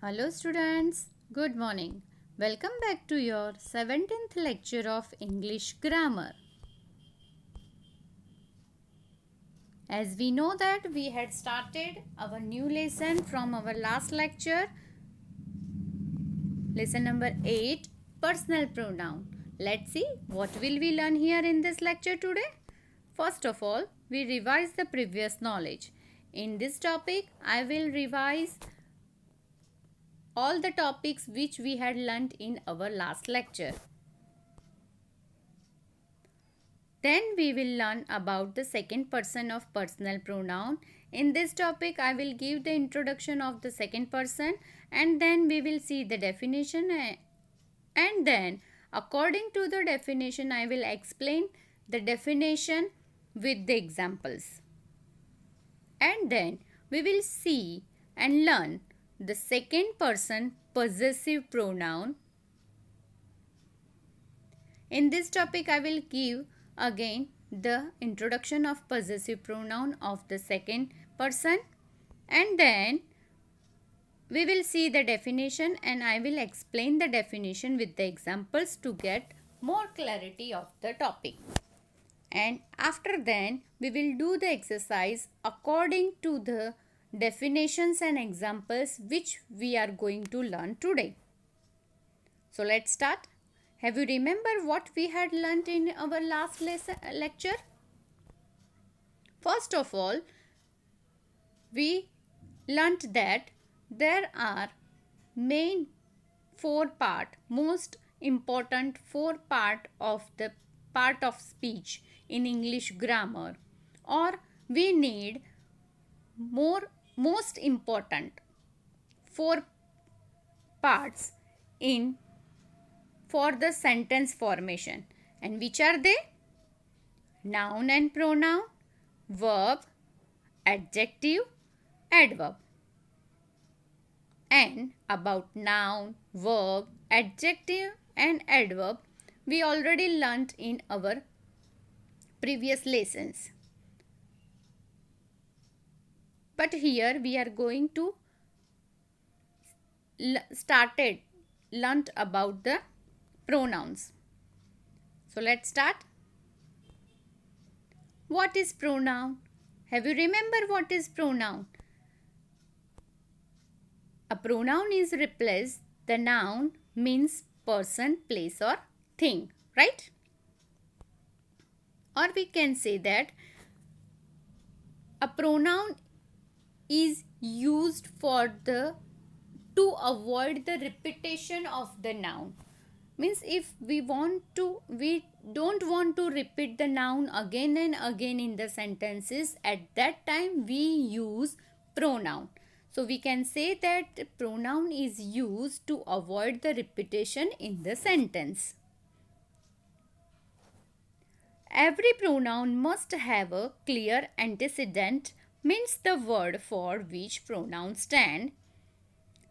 Hello students, good morning. Welcome back to your 17th lecture of English grammar. As we know that we had started our new lesson from our last lecture, lesson number 8, personal pronoun. Let's see what will we learn here in this lecture today. First of all, we revise the previous knowledge. In this topic, I will revise all the topics which we had learnt in our last lecture. Then we will learn about the second person of personal pronoun. In this topic, I will give the introduction of the second person and then we will see the definition, and then according to the definition, I will explain the definition with the examples. And then we will see and learn the second person possessive pronoun. In this topic, I will give again the introduction of possessive pronoun of the second person, and then we will see the definition and I will explain the definition with the examples to get more clarity of the topic. And after then we will do the exercise according to the definitions and examples which we are going to learn today. So let's start. Have you remember what we had learnt in our last lecture? First of all, we learnt that there are main most important four part of the part of speech in English grammar, or we need most important four parts for the sentence formation. And which are they? Noun and pronoun, verb, adjective, adverb. And about noun, verb, adjective and adverb, we already learnt in our previous lessons. But here we are going to learnt about the pronouns. So let's start. What is pronoun? Have you remember what is pronoun? A pronoun is replace the noun means person, place or thing, right? Or we can say that a pronoun is used to avoid the repetition of the noun. Means if we don't want to repeat the noun again and again in the sentences, at that time we use pronoun. So we can say that pronoun is used to avoid the repetition in the sentence. Every pronoun must have a clear antecedent, means the word for which pronoun stand.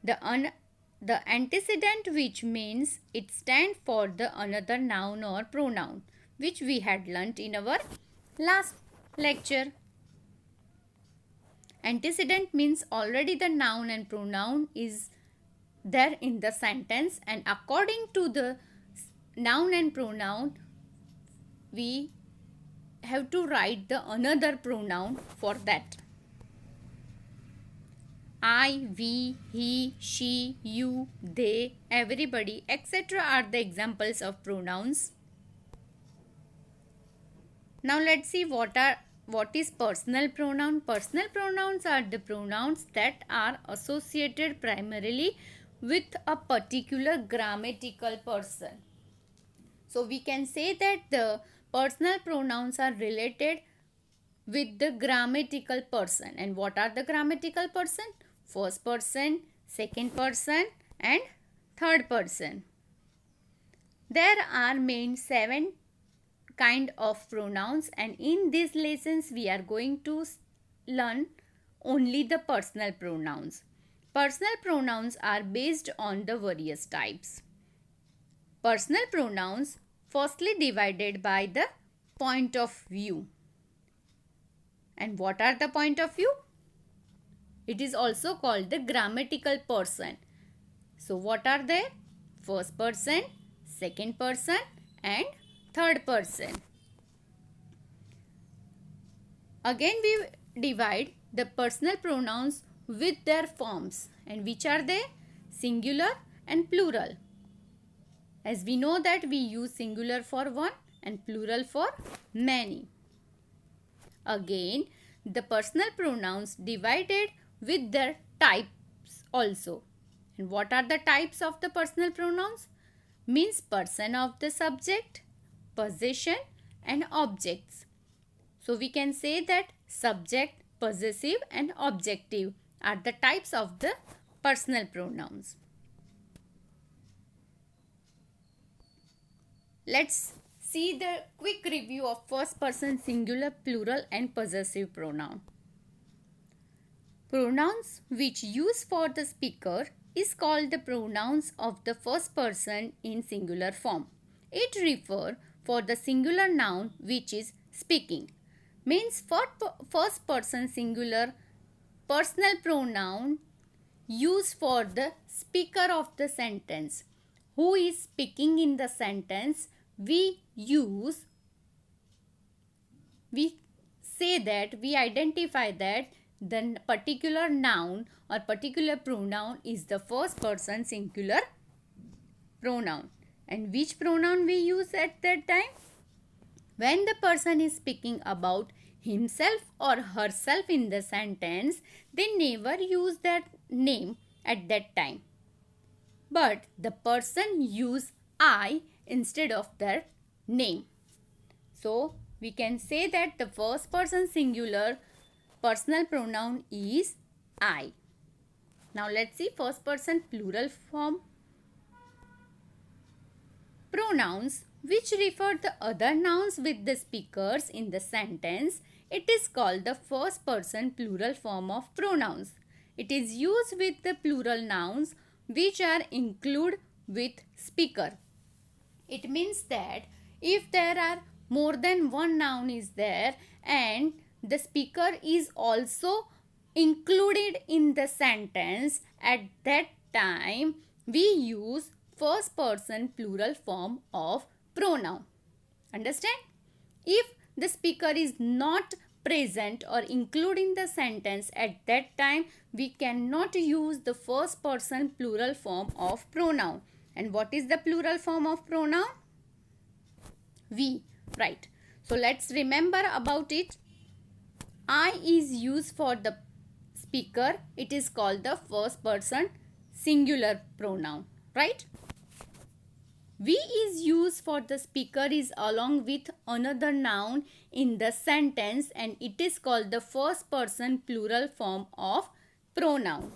The antecedent, which means it stands for the another noun or pronoun, which we had learnt in our last lecture. Antecedent means already the noun and pronoun is there in the sentence, and according to the noun and pronoun, we have to write the another pronoun for that. I, we, he, she, you, they, everybody, etc. are the examples of pronouns. Now let's see what is personal pronoun. Personal pronouns are the pronouns that are associated primarily with a particular grammatical person. So we can say that the personal pronouns are related with the grammatical person. And what are the grammatical person? First person, second person and third person. There are main 7 kind of pronouns, and in these lessons we are going to learn only the personal pronouns. Personal pronouns are based on the various types. Personal pronouns firstly divided by the point of view. And what are the point of view? It is also called the grammatical person. So what are they? First person, second person and third person. Again we divide the personal pronouns with their forms, and which are they? Singular and plural. As we know that we use singular for one and plural for many. Again, the personal pronouns divided with their types also. And what are the types of the personal pronouns? Means person of the subject, possession and objects. So we can say that subject, possessive and objective are the types of the personal pronouns. Let's see the quick review of first person singular, plural and possessive pronoun. Pronouns which use for the speaker is called the pronouns of the first person in singular form. It refers for the singular noun which is speaking. Means for first person singular personal pronoun used for the speaker of the sentence. Who is speaking in the sentence? We identify that the particular noun or particular pronoun is the first person singular pronoun. And which pronoun we use at that time? When the person is speaking about himself or herself in the sentence, they never use that name at that time. But the person use I instead of their name. So we can say that the first person singular personal pronoun is I. Now let's see first person plural form. Pronouns which refer the other nouns with the speakers in the sentence, it is called the first person plural form of pronouns. It is used with the plural nouns which are included with speaker. It means that if there are more than one noun is there and the speaker is also included in the sentence, at that time we use first person plural form of pronoun. Understand? If the speaker is not present or included in the sentence, at that time we cannot use the first person plural form of pronoun. And what is the plural form of pronoun? We, right? So let's remember about it. I is used for the speaker. It is called the first person singular pronoun, right? We is used for the speaker is along with another noun in the sentence, and it is called the first person plural form of pronoun.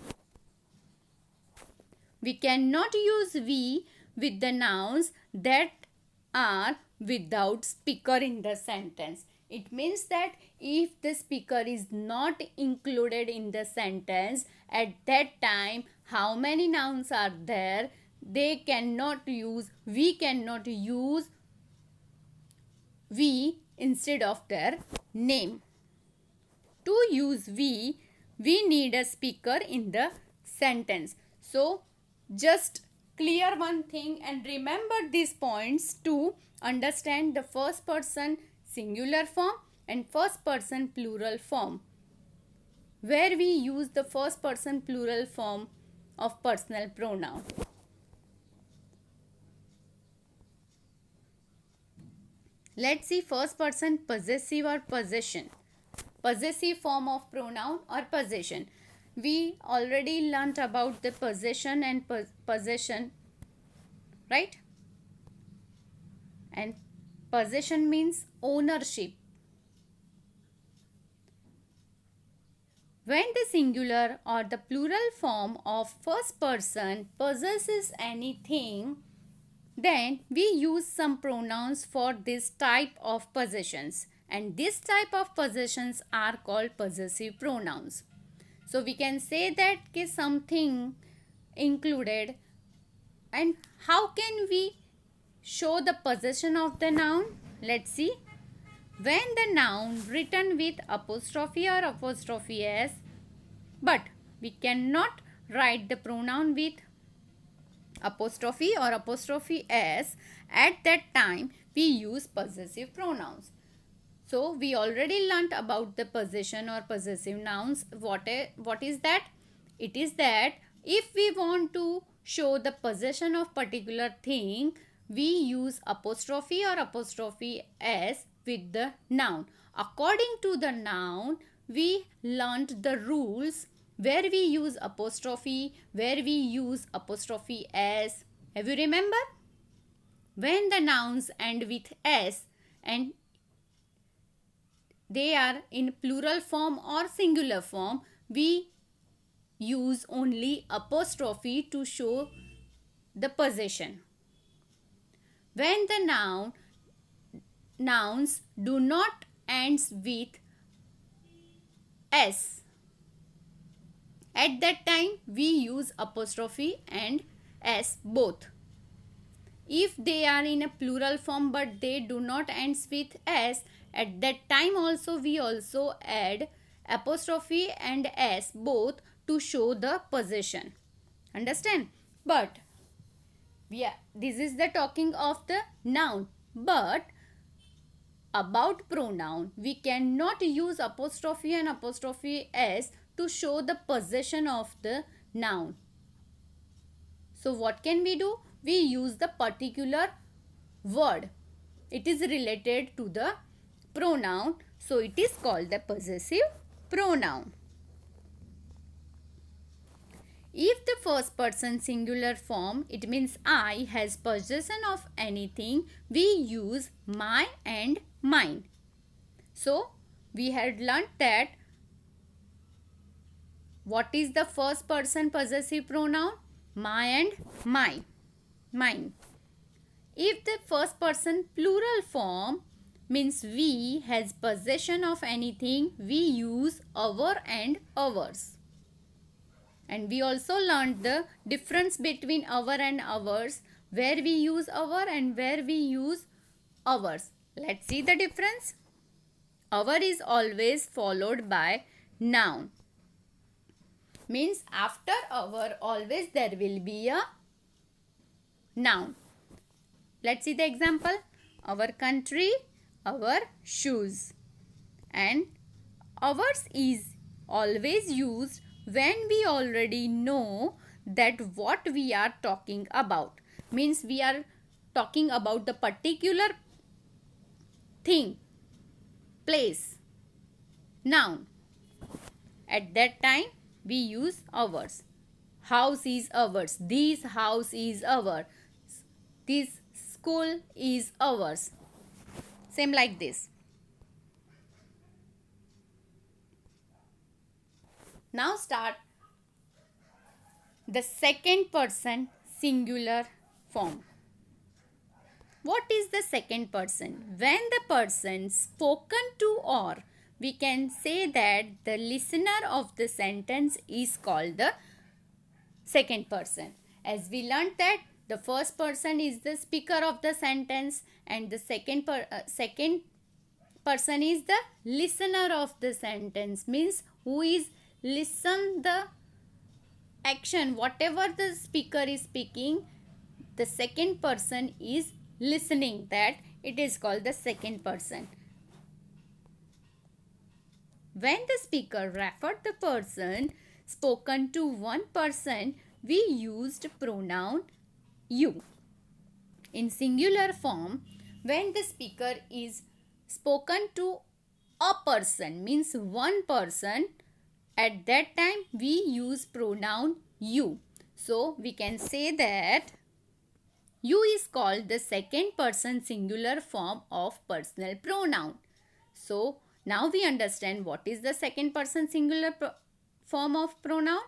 We cannot use we with the nouns that are without speaker in the sentence. It means that if the speaker is not included in the sentence, at that time how many nouns are there? We cannot use we instead of their name. To use we need a speaker in the sentence. So just clear one thing and remember these points to understand the first person singular form and first person plural form, where we use the first person plural form of personal pronoun. Let's see first person possessive or possession. Possessive form of pronoun or possession. We already learnt about the possession and possession, right? And possession means ownership. When the singular or the plural form of first person possesses anything, then we use some pronouns for this type of possessions, and this type of possessions are called possessive pronouns. So we can say that something included, and how can we show the possession of the noun? Let's see. When the noun written with apostrophe or apostrophe s, but we cannot write the pronoun with apostrophe or apostrophe s, at that time we use possessive pronouns. So we already learnt about the possession or possessive nouns. What is that? It is that if we want to show the possession of particular thing, we use apostrophe or apostrophe s with the noun. According to the noun, we learnt the rules where we use apostrophe, where we use apostrophe s. Have you remember? When the nouns end with s and they are in plural form or singular form, we use only apostrophe to show the possession. When the nouns do not ends with s, at that time we use apostrophe and s both. If they are in a plural form but they do not ends with s, at that time also we also add apostrophe and s both to show the possession. Understand? But this is the talking of the noun. But about pronoun, we cannot use apostrophe and apostrophe s to show the possession of the noun. So what can we do? We use the particular word. It is related to the pronoun. So it is called the possessive pronoun. If the first person singular form, it means I, has possession of anything, we use my and mine. So we had learnt that what is the first person possessive pronoun? My and mine. If the first person plural form means we has possession of anything, we use our and ours. And we also learned the difference between our and ours, where we use our and where we use ours. Let's see the difference. Our is always followed by noun. Means after our always there will be a noun. Let's see the example. Our country, our shoes. And ours is always used when we already know that what we are talking about. Means we are talking about the particular thing, place, noun. At that time we use ours. House is ours. This house is ours. This school is ours. Same like this. Now start the second person singular form. What is the second person? When the person spoken to, or we can say that the listener of the sentence is called the second person. As we learned that the first person is the speaker of the sentence and the second person is the listener of the sentence, means who is listen the action, whatever the speaker is speaking, the second person is listening, that it is called the second person. When the speaker referred the person spoken to one person, we used pronoun you. In singular form, when the speaker is spoken to a person, means one person, at that time we use pronoun you. So we can say that you is called the second person singular form of personal pronoun. So now we understand what is the second person singular form of pronoun.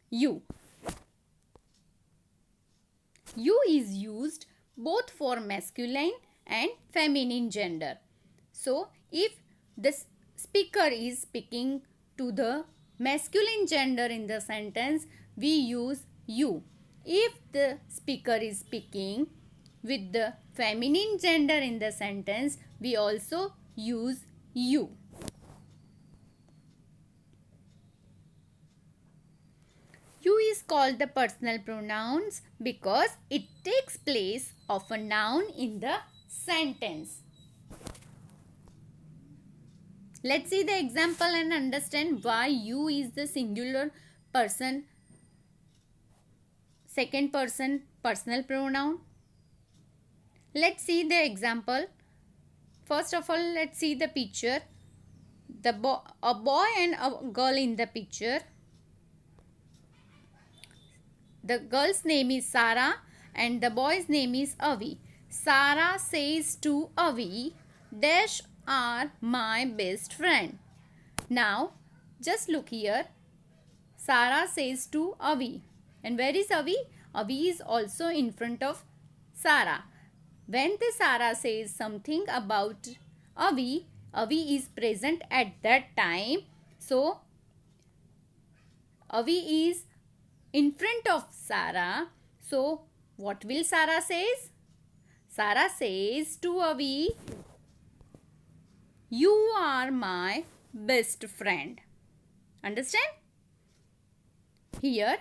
You. You is used both for masculine and feminine gender. So if the speaker is speaking to the masculine gender in the sentence, we use you. If the speaker is speaking with the feminine gender in the sentence, we also use you. You is called the personal pronouns because it takes place of a noun in the sentence. Let's see the example and understand why you is the singular person, second person personal pronoun. Let's see the example. First of all, let's see the picture. A boy and a girl in the picture. The girl's name is Sarah and the boy's name is Avi. Sarah says to Avi, "Dash are my best friend." Now, just look here. Sarah says to Avi. And where is Avi? Avi is also in front of Sarah. When the Sarah says something about Avi, Avi is present at that time. So, Avi is in front of Sarah. So, what will Sarah says? Sarah says to Avi, "You are my best friend." Understand? Here,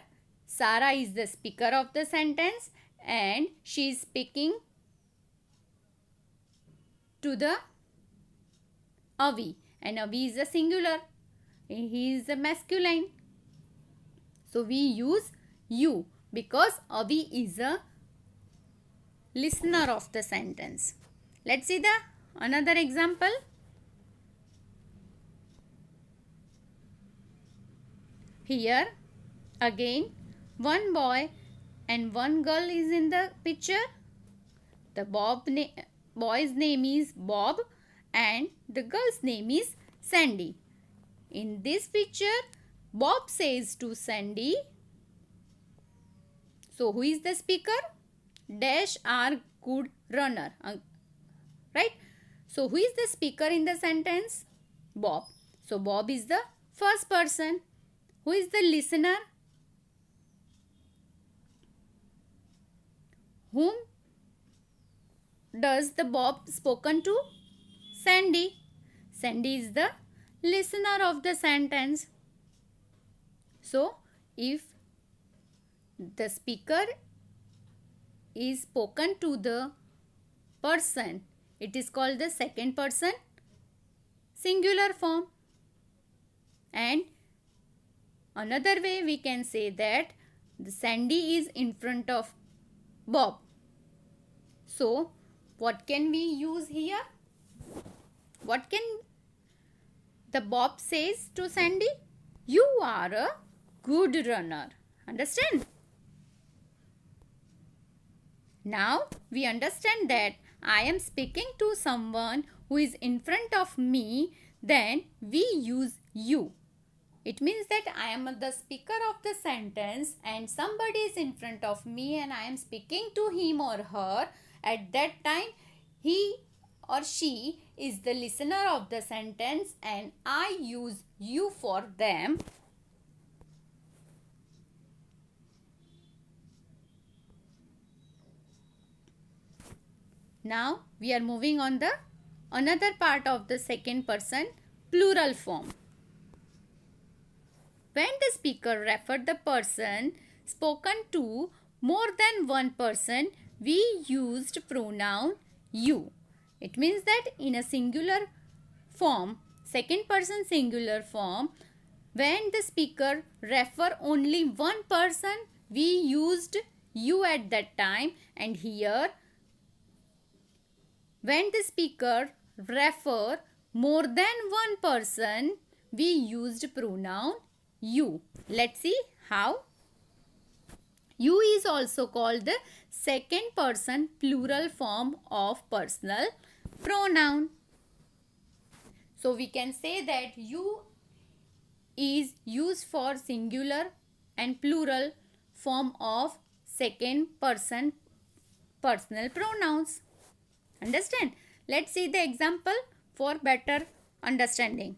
Sarah is the speaker of the sentence and she is speaking to the Avi, and Avi is a singular. He is a masculine. So we use you because Avi is a listener of the sentence. Let's see the another example. Here again one boy and one girl is in the picture. The boy's name is Bob and the girl's name is Sandy. In this picture, Bob says to Sandy, so who is the speaker? Dash are good runner. Right? So who is the speaker in the sentence? Bob. So Bob is the first person. Who is the listener? Whom does the Bob spoken to? Sandy. Sandy is the listener of the sentence. So, if the speaker is spoken to the person, it is called the second person singular form. And another way we can say that the Sandy is in front of Bob. So, what can we use here? What can the Bob says to Sandy? You are a good runner. Understand? Now, we understand that I am speaking to someone who is in front of me, then we use you. It means that I am the speaker of the sentence and somebody is in front of me and I am speaking to him or her. At that time, he or she is the listener of the sentence and I use you for them. Now, we are moving on the another part of the second person plural form. When the speaker referred the person spoken to more than one person, we used pronoun you. It means that in a singular form, second person singular form, when the speaker refer only one person, we used you at that time. And here, when the speaker refer more than one person, we used pronoun you. Let's see how. You is also called the second person plural form of personal pronoun. So we can say that you is used for singular and plural form of second person personal pronouns. Understand? Let's see the example for better understanding.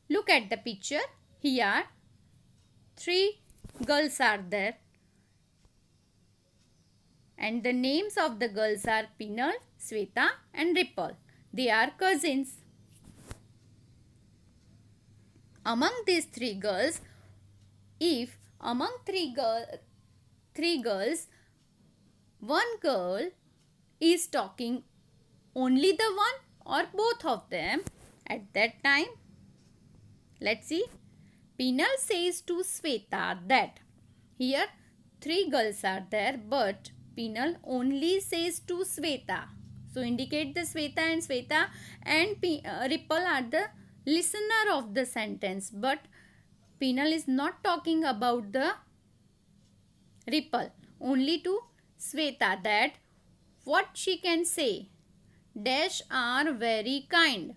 Look at the picture. Here, 3 girls are there. And the names of the girls are Pinal, Sweta and Ripple. They are cousins. Among these 3 girls, if Among three girls, one girl is talking only the one or both of them at that time. Let's see. Pinal says to Sweta that here three girls are there, but Pinal only says to Sweta. So indicate the Sweta and Ripple are the listener of the sentence, but Pinal is not talking about the Ripple, only to Sweta that what she can say. Dash are very kind.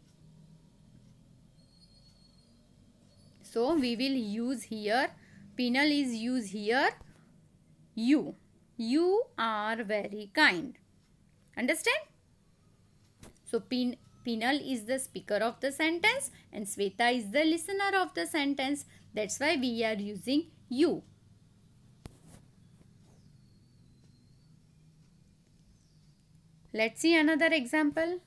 So we will use here, Pinal is used here, you. You are very kind. Understand? So Pinal is the speaker of the sentence and Sweta is the listener of the sentence. That's why we are using you. Let's see another example.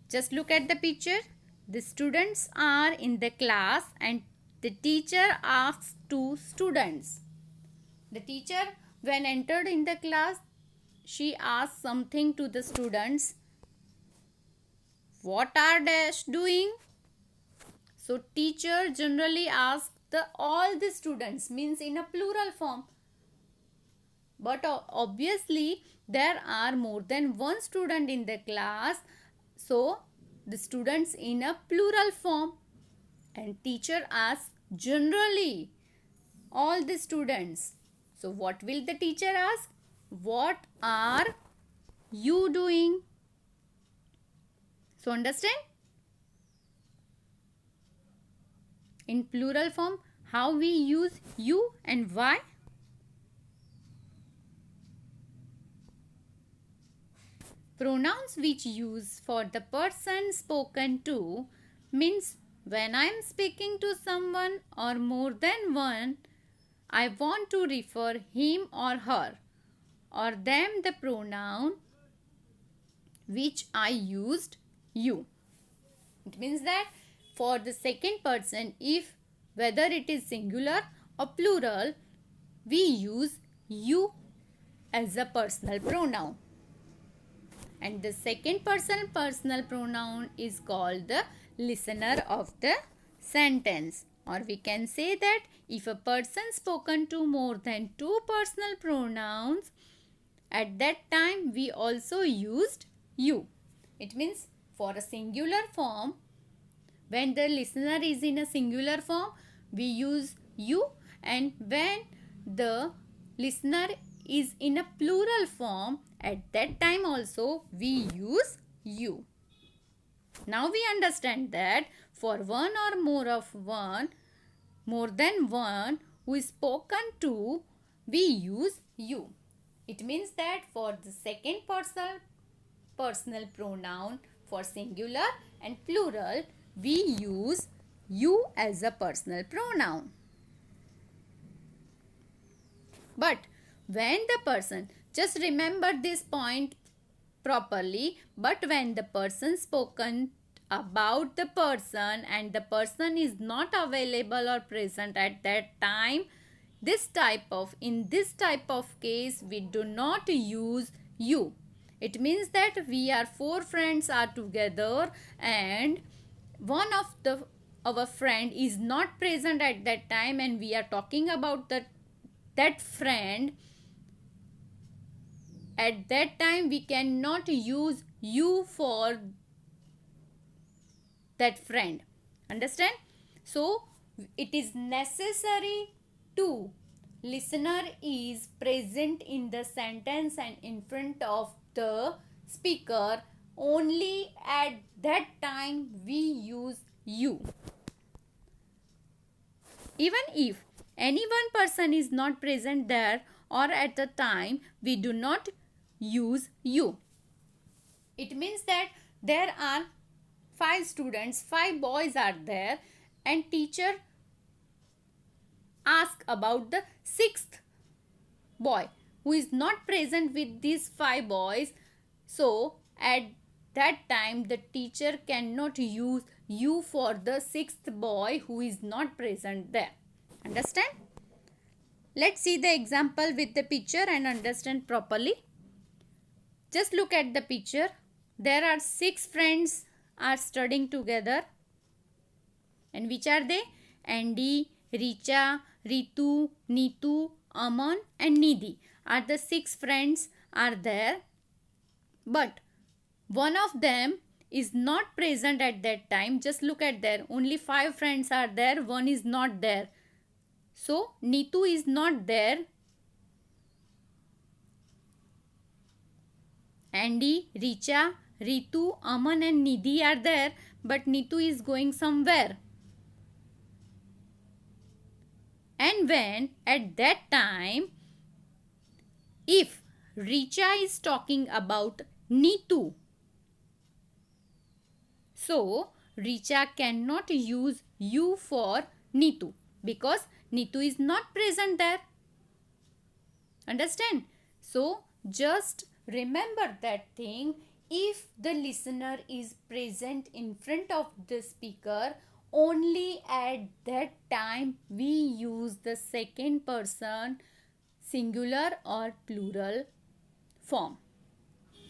Just look at the picture. The students are in the class and the teacher asks two students. The teacher, when entered in the class, she asked something to the students. What are dash doing? So teacher generally asks all the students, means in a plural form. But obviously there are more than one student in the class. So the students in a plural form. And teacher asks generally all the students. So what will the teacher ask? What are you doing? So understand? In plural form, how we use you and why? Pronouns which use for the person spoken to means when I am speaking to someone or more than one, I want to refer him or her or them the pronoun which I used you. It means that for the second person, if whether it is singular or plural, we use you as a personal pronoun. And the second person personal pronoun is called the listener of the sentence. Or we can say that if a person spoken to more than two personal pronouns, at that time we also used you. It means for a singular form, when the listener is in a singular form, we use you, and when the listener is in a plural form, at that time also we use you. Now we understand that for one or more than one who is spoken to, we use you. It means that for the second person personal pronoun for singular and plural, we use you as a personal pronoun. But when the person, just remember this point properly, but when the person spoken about the person and the person is not available or present at that time, in this type of case we do not use you. It means that we are four friends are together and one of our friend is not present at that time and we are talking about that friend. At that time we cannot use you for that friend. Understand? So it is necessary to listener is present in the sentence and in front of the speaker. Only at that time we use you. Even if any one person is not present there or at the time, we do not use you. It means that there are 5 students, 5 boys are there, and teacher ask about the 6th boy who is not present with these 5 boys. So at that time the teacher cannot use you for the sixth boy who is not present there. Understand? Let's see the example with the picture and understand properly. Just look at the picture. There are 6 friends are studying together. And which are they? Andy, Richa, Ritu, Neetu, Aman and Nidhi are the 6 friends are there. But one of them is not present at that time. Just look at there. Only 5 friends are there. One is not there. So, Neetu is not there. Andy, Richa, Ritu, Aman and Nidhi are there. But Neetu is going somewhere. And when at that time, if Richa is talking about Neetu, so Richa cannot use you for Neetu because Neetu is not present there. Understand? So just remember that thing. If the listener is present in front of the speaker, only at that time we use the second person singular or plural form.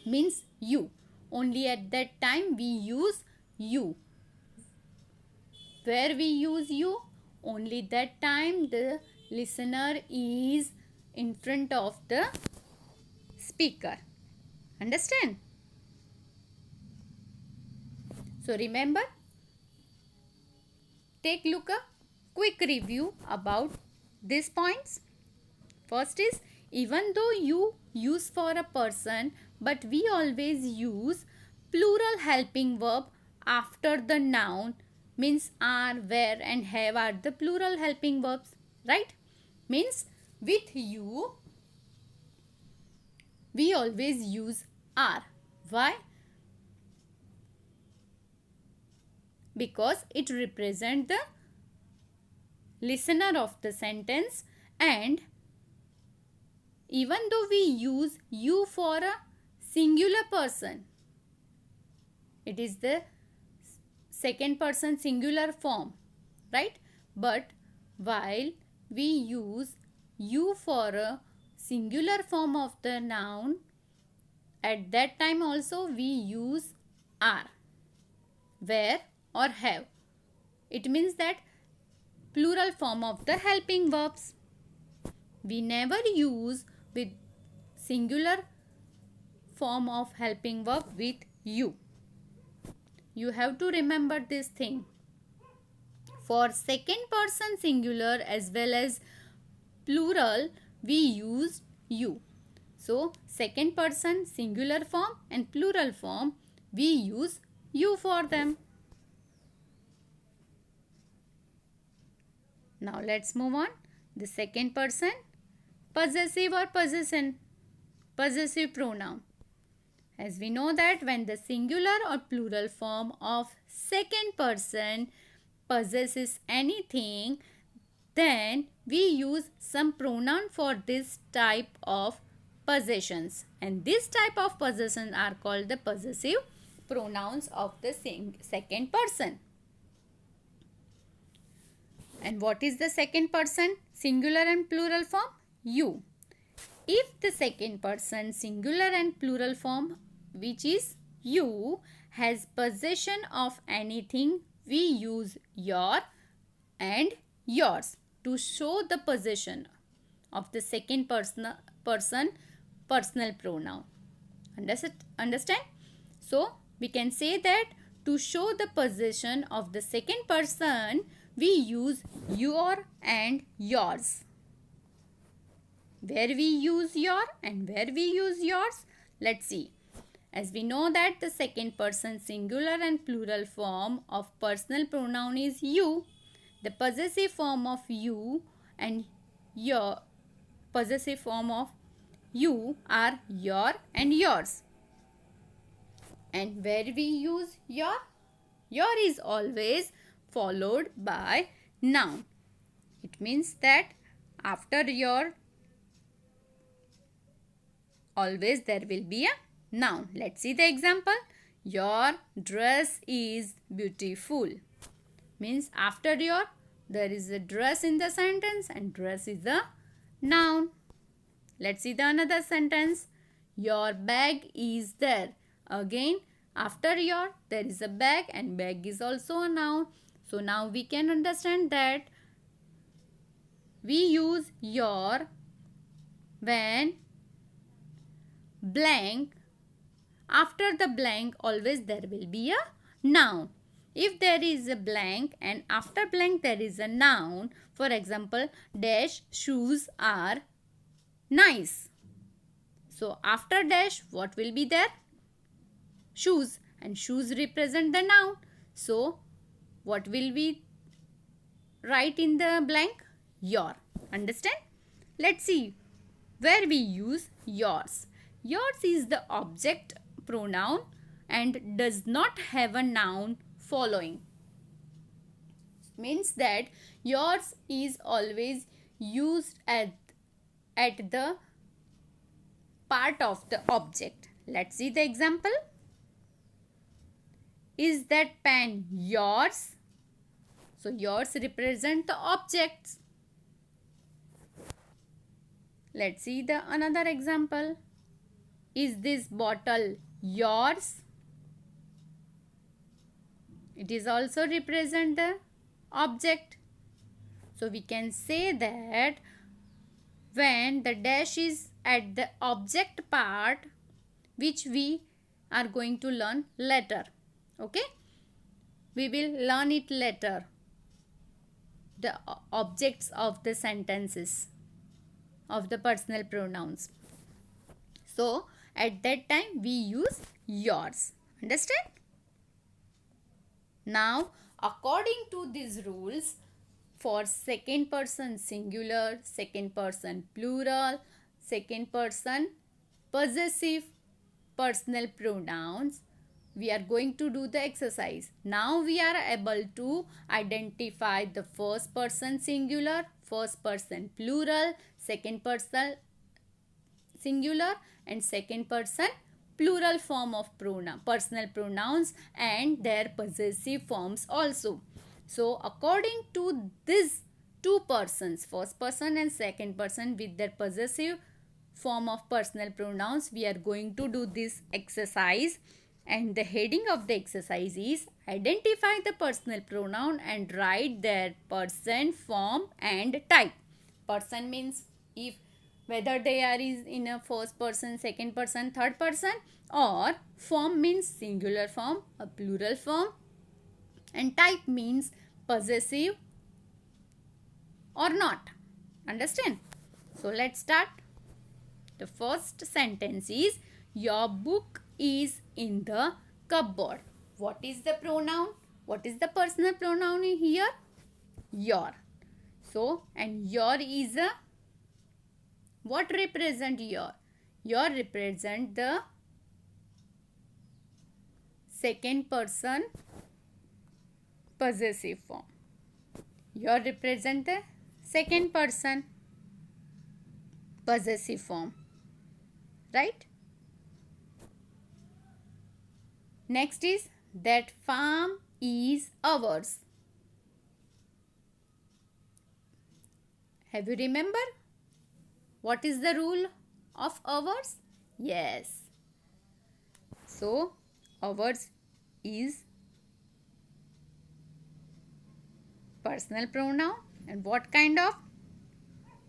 Means you. Only at that time we use you. Where we use you? Only that time the listener is in front of the speaker. Understand? So remember, take look a quick review about these points. First is, even though you use for a person, but we always use plural helping verb after the noun. Means are, were and have are the plural helping verbs. Right? Means with you, we always use are. Why? Because it represents the listener of the sentence, and even though we use you for a singular person, it is the second person singular form, right? But while we use you for a singular form of the noun, at that time also we use are, were or have. It means that plural form of the helping verbs. We never use with singular form of helping verb with you. You have to remember this thing. For second person singular as well as plural, we use you. So, second person singular form and plural form, we use you for them. Now, let's move on. The second person, possessive or possession, possessive pronoun. As we know that when the singular or plural form of second person possesses anything, then we use some pronoun for this type of possessions. And this type of possessions are called the possessive pronouns of the second person. And what is the second person singular and plural form? You. If the second person singular and plural form, which is you, has possession of anything, we use your and yours to show the possession of the second person personal pronoun. Understand? So, we can say that to show the possession of the second person, we use your and yours. Where we use your and where we use yours? Let's see. As we know that the second person singular and plural form of personal pronoun is you, the possessive form of you and your possessive form of you are your and yours. And where we use your is always followed by noun. It means that after your always there will be a noun. Let's see the example. Your dress is beautiful. Means after your, there is a dress in the sentence and dress is a noun. Let's see the another sentence. Your bag is there. Again, after your, there is a bag and bag is also a noun. So now we can understand that we use your when blank, after the blank always there will be a noun. If there is a blank and after blank there is a noun, for example, dash shoes are nice. So after dash what will be there? Shoes, and shoes represent the noun. So what will we write in the blank? Your. Understand? Let's see where we use yours. Yours is the object pronoun and does not have a noun following. Means that yours is always used at the part of the object. Let's see the example. Is that pen yours? So yours represent the objects. Let's see the another example. Is this bottle yours? It is also represent the object. So we can say that when the dash is at the object part, which we are going to learn later. Okay? We will learn it later. The objects of the sentences of the personal pronouns. So at that time we use yours. Understand? Now according to these rules, for second person singular, second person plural, second person possessive personal pronouns, we are going to do the exercise. Now we are able to identify the first person singular, first person plural, second person singular and second person plural form of personal pronouns and their possessive forms also. So according to these two persons, first person and second person with their possessive form of personal pronouns, we are going to do this exercise. And the heading of the exercise is identify the personal pronoun and write their person, form and type. Person means if whether they are is in a first person, second person, third person, or form means singular form, a plural form, and type means possessive or not. Understand? So let's start. The first sentence is your book is in the cupboard. What is the pronoun? What is the personal pronoun in here? Your. So, and your is a, what represent your? Your represent the second person possessive form. Your represent the second person possessive form. Right? Next is that farm is ours. Have you remember? What is the rule of ours? Yes. So, ours is personal pronoun. And what kind of?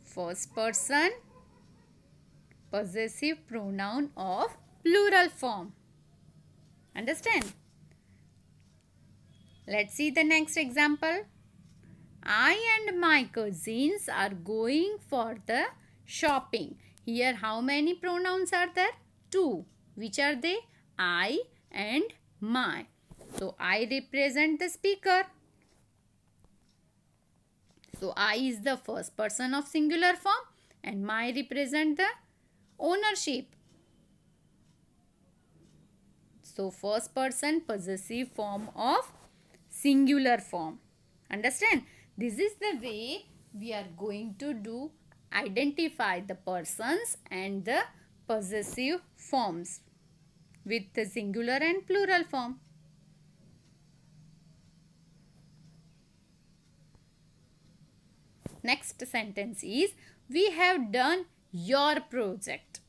First person possessive pronoun of plural form. Understand? Let's see the next example. I and my cousins are going for the shopping. Here how many pronouns are there? Two. Which are they? I and my. So I represent the speaker. So I is the first person of singular form and my represent the ownership. So first person possessive form of singular form. Understand? This is the way we are going to do identify the persons and the possessive forms. with the singular and plural form. Next sentence is, we have done your project.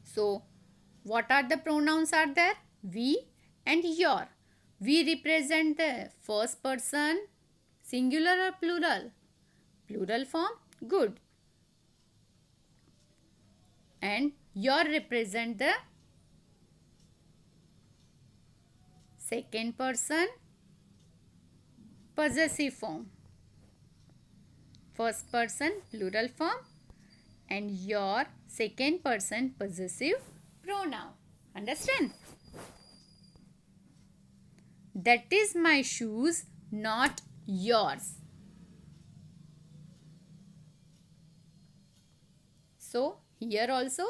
So, what are the pronouns are there? We and your. We represent the first person, singular or plural? Plural form, good. And your represent the second person, possessive form. First person, plural form, and your second person, possessive pronoun. Understand? That is my shoes, not yours. So, here also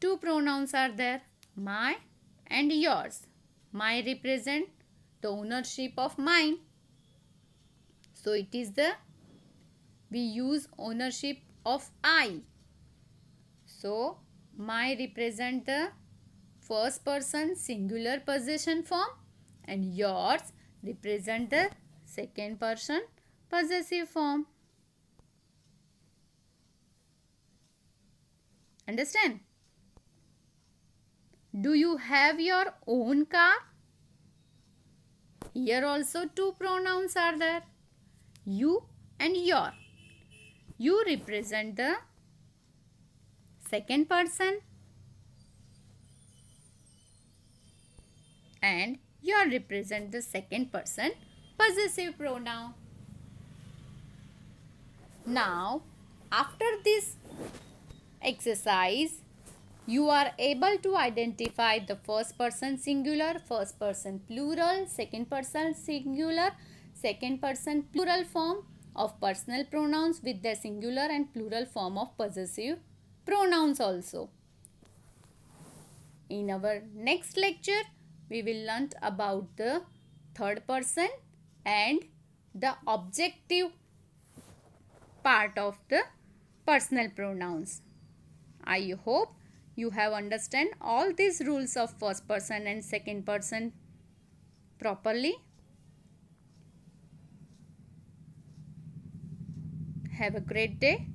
two pronouns are there, my and yours. My represent the ownership of mine. So, it is we use ownership of I. So, my represent the first person singular possession form and yours represent the second person possessive form. Understand? Do you have your own car? Here also two pronouns are there, you and your. You represent the second person and your represent the second person possessive pronoun. Now, after this exercise, you are able to identify the first person singular, first person plural, second person singular, second person plural form of personal pronouns with their singular and plural form of possessive pronouns also. In our next lecture, we will learn about the third person and the objective part of the personal pronouns. I hope you have understand all these rules of first person and second person properly. Have a great day.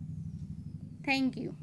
Thank you.